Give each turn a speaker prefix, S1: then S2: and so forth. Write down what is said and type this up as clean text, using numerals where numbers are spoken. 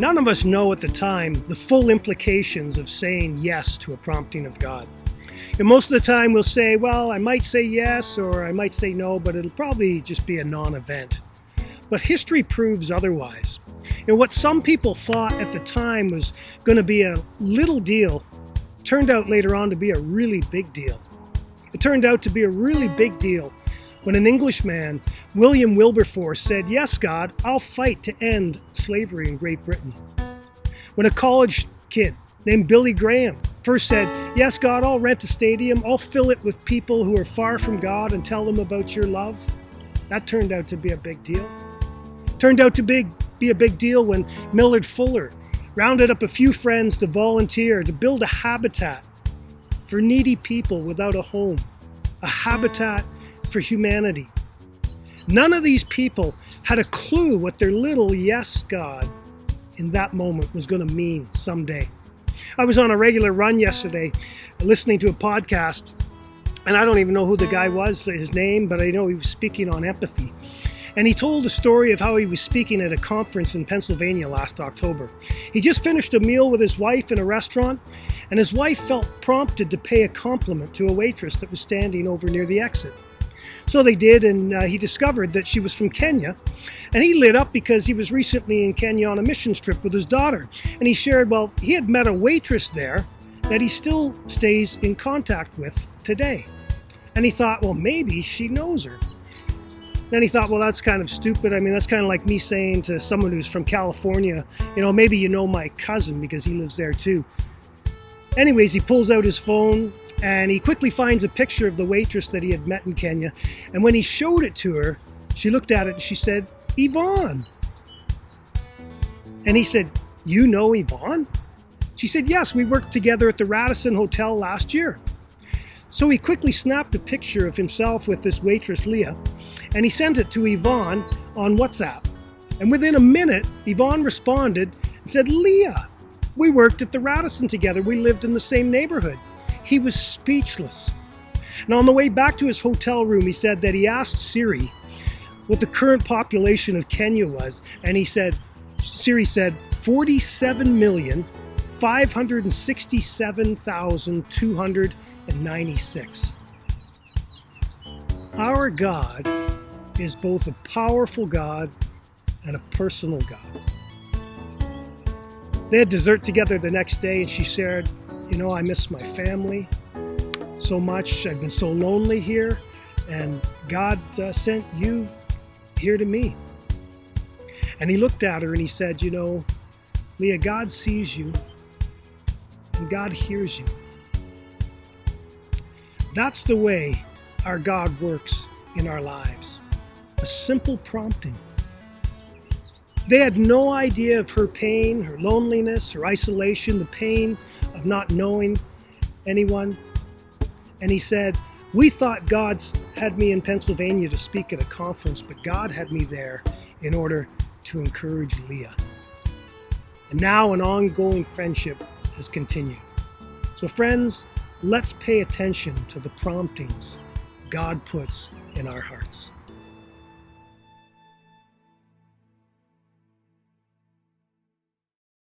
S1: None of us know at the time the full implications of saying yes to a prompting of God. And most of the time we'll say, well, I might say yes or I might say no, but it'll probably just be a non-event. But history proves otherwise. And what some people thought at the time was going to be a little deal turned out later on to be a really big deal. It turned out to be a really big deal when an Englishman, William Wilberforce, said, yes, God, I'll fight to end slavery in Great Britain. When a college kid named Billy Graham first said, yes, God, I'll rent a stadium, I'll fill it with people who are far from God and tell them about your love, that turned out to be a big deal. Turned out to be a big deal when Millard Fuller rounded up a few friends to volunteer to build a habitat for needy people without a home, a habitat for humanity. None of these people had a clue what their little yes, God, in that moment was going to mean someday. I was on a regular run yesterday listening to a podcast, and I don't even know who the guy was, his name, but I know he was speaking on empathy. And he told a story of how he was speaking at a conference in Pennsylvania last October. He just finished a meal with his wife in a restaurant, and his wife felt prompted to pay a compliment to a waitress that was standing over near the exit. So they did, and he discovered that she was from Kenya, and he lit up because he was recently in Kenya on a missions trip with his daughter. And he shared, well, he had met a waitress there that he still stays in contact with today. And he thought, well, maybe she knows her. Then he thought, well, that's kind of stupid. I mean, that's kind of like me saying to someone who's from California, maybe you know my cousin because he lives there too. Anyways, he pulls out his phone and he quickly finds a picture of the waitress that he had met in Kenya. And when he showed it to her, she looked at it and she said, Yvonne. And he said, you know Yvonne? She said, yes, we worked together at the Radisson Hotel last year. So he quickly snapped a picture of himself with this waitress, Leah, and he sent it to Yvonne on WhatsApp. And within a minute, Yvonne responded and said, Leah, we worked at the Radisson together. We lived in the same neighborhood. He was speechless. And on the way back to his hotel room, he said that he asked Siri what the current population of Kenya was. And Siri said 47,567,296. Our God is both a powerful God and a personal God. They had dessert together the next day, and she shared, I miss my family so much. I've been so lonely here, and God sent you here to me. And he looked at her and he said, Leah, God sees you and God hears you. That's the way our God works in our lives. A simple prompting. They had no idea of her pain, her loneliness, her isolation, the pain of not knowing anyone. And he said, we thought God had me in Pennsylvania to speak at a conference, but God had me there in order to encourage Leah. And now an ongoing friendship has continued. So friends, let's pay attention to the promptings God puts in our hearts.